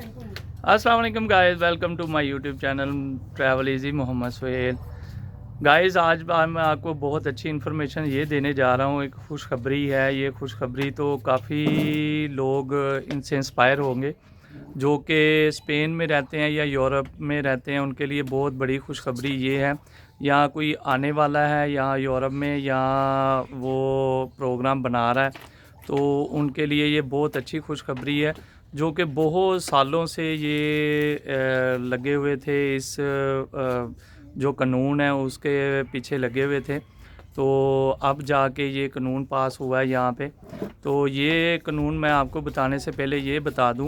अस्सलाम वालेकुम guys, welcome to my YouTube channel travel easy Mohammad Suhail. Guys आज मैं आपको बहुत अच्छी इन्फॉर्मेशन ये देने जा रहा हूँ। एक खुशखबरी है। ये खुशखबरी तो काफ़ी लोग इनसे इंस्पायर होंगे जो कि स्पेन में रहते हैं या यूरोप में रहते हैं। उनके लिए बहुत बड़ी खुशखबरी ये है, यहाँ कोई आने वाला है यहाँ यूरोप में, यहाँ वो प्रोग्राम बना रहा है, तो उनके लिए ये बहुत अच्छी खुशखबरी है। जो कि बहुत सालों से ये लगे हुए थे, इस जो कानून है उसके पीछे लगे हुए थे। तो अब जाके ये कानून पास हुआ है यहाँ पे। तो ये कानून मैं आपको बताने से पहले ये बता दूं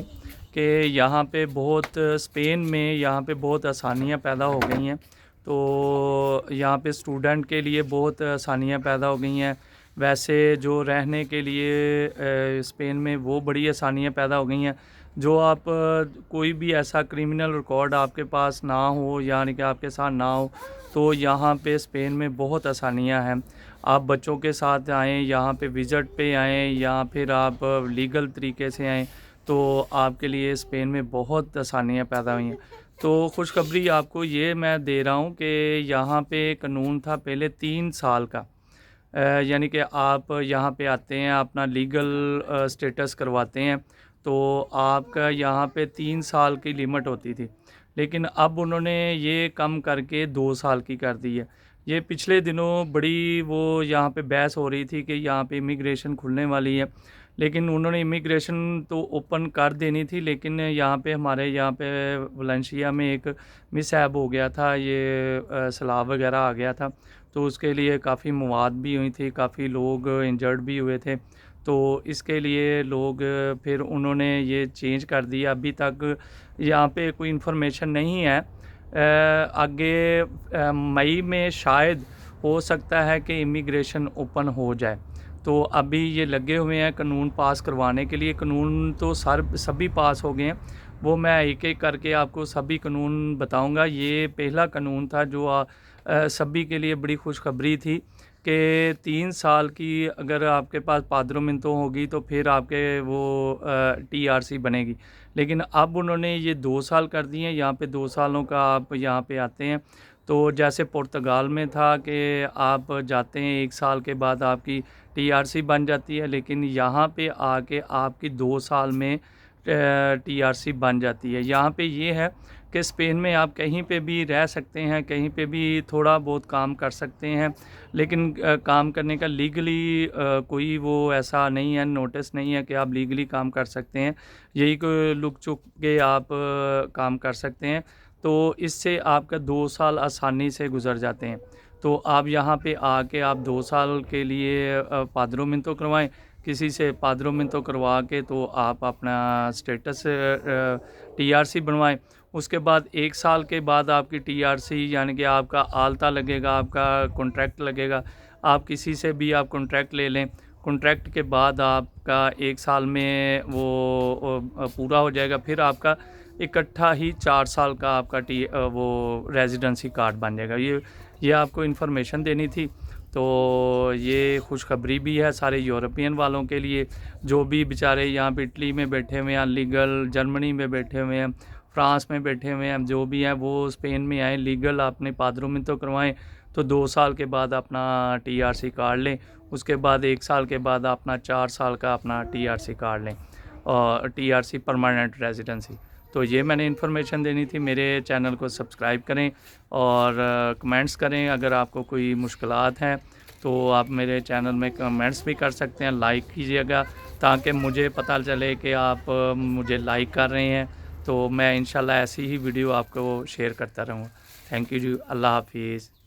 कि यहाँ पे बहुत स्पेन में यहाँ पे बहुत आसानियाँ पैदा हो गई हैं। तो यहाँ पे स्टूडेंट के लिए बहुत आसानियाँ पैदा हो गई हैं। वैसे जो रहने के लिए स्पेन में वो बड़ी आसानियाँ पैदा हो गई हैं। जो आप कोई भी ऐसा क्रिमिनल रिकॉर्ड आपके पास ना हो, यानी कि आपके साथ ना हो, तो यहाँ पे स्पेन में बहुत आसानियाँ हैं। आप बच्चों के साथ आएँ, यहाँ पे विज़िट पे आएँ, या फिर आप लीगल तरीके से आएँ, तो आपके लिए स्पेन में बहुत आसानियाँ पैदा हुई हैं। तो खुशखबरी आपको ये मैं दे रहा हूँ कि यहाँ पे कानून था पहले 3 साल का। यानी कि आप यहाँ पे आते हैं, अपना लीगल स्टेटस करवाते हैं, तो आपका यहाँ पे 3 साल की लिमिट होती थी। लेकिन अब उन्होंने ये कम करके 2 साल की कर दी है। ये पिछले दिनों बड़ी वो यहाँ पे बहस हो रही थी कि यहाँ पे इमिग्रेशन खुलने वाली है, लेकिन उन्होंने इमिग्रेशन तो ओपन कर देनी थी, लेकिन यहाँ पे हमारे यहाँ पे वलेंशिया में एक मिसहैप हो गया था, ये सैलाब वगैरह आ गया था, तो उसके लिए काफ़ी मवाद भी हुई थी, काफ़ी लोग इंजर्ड भी हुए थे। तो इसके लिए लोग फिर उन्होंने ये चेंज कर दिया। अभी तक यहाँ पे कोई इन्फॉर्मेशन नहीं है। आगे मई में शायद हो सकता है कि इमिग्रेशन ओपन हो जाए। तो अभी ये लगे हुए हैं कानून पास करवाने के लिए। कानून तो सभी पास हो गए हैं, वो मैं एक एक करके आपको सभी कानून बताऊंगा। ये पहला कानून था जो सभी के लिए बड़ी खुशखबरी थी कि 3 साल की अगर आपके पास पाद्रोमिंतो होगी तो फिर आपके वो टीआरसी बनेगी। लेकिन अब उन्होंने ये 2 साल कर दिए हैं। यहाँ पे 2 सालों का आप यहाँ पे आते हैं, तो जैसे पुर्तगाल में था कि आप जाते हैं 1 साल के बाद आपकी टीआरसी बन जाती है, लेकिन यहाँ पे आके आपकी 2 साल में टीआरसी बन जाती है। यहाँ पे ये है कि स्पेन में आप कहीं पे भी रह सकते हैं, कहीं पे भी थोड़ा बहुत काम कर सकते हैं, लेकिन काम करने का लीगली कोई वो ऐसा नहीं है, नोटिस नहीं है कि आप लीगली काम कर सकते हैं। यही को लुक चुक के आप काम कर सकते हैं। तो इससे आपका 2 साल आसानी से गुजर जाते हैं। तो आप यहाँ पे आके आप 2 साल के लिए पाद्रोमिंतो करवाएं, किसी से पाद्रोमिंतो करवा के तो आप अपना स्टेटस टीआरसी बनवाएं। उसके बाद 1 साल के बाद आपकी टीआरसी, यानी कि आपका आल्ता लगेगा, आपका कॉन्ट्रैक्ट लगेगा। आप किसी से भी आप कॉन्ट्रैक्ट ले लें, कॉन्ट्रैक्ट के बाद आपका 1 साल में वो पूरा हो जाएगा। फिर आपका इकट्ठा ही 4 साल का आपका वो रेजिडेंसी कार्ड बन जाएगा। ये आपको इन्फॉर्मेशन देनी थी। तो ये खुशखबरी भी है सारे यूरोपियन वालों के लिए, जो भी बेचारे यहाँ पे इटली में बैठे हुए हैं लीगल, जर्मनी में बैठे हुए हैं, फ्रांस में बैठे हुए हैं, जो भी हैं वो स्पेन में आए लीगल अपने पाद्रोमिंतो करवाएं। तो 2 साल के बाद अपना टीआरसी कार्ड लें। उसके बाद 1 साल के बाद अपना 4 साल का अपना टीआरसी कार्ड लें, और टीआरसी परमानेंट रेजिडेंसी। तो ये मैंने इन्फॉर्मेशन देनी थी। मेरे चैनल को सब्सक्राइब करें और कमेंट्स करें। अगर आपको कोई मुश्किलात हैं तो आप मेरे चैनल में कमेंट्स भी कर सकते हैं, लाइक कीजिएगा ताकि मुझे पता चले कि आप मुझे लाइक कर रहे हैं। तो मैं इंशाल्लाह ऐसी ही वीडियो आपको शेयर करता रहूँगा। थैंक यू जी, अल्लाह हाफिज़।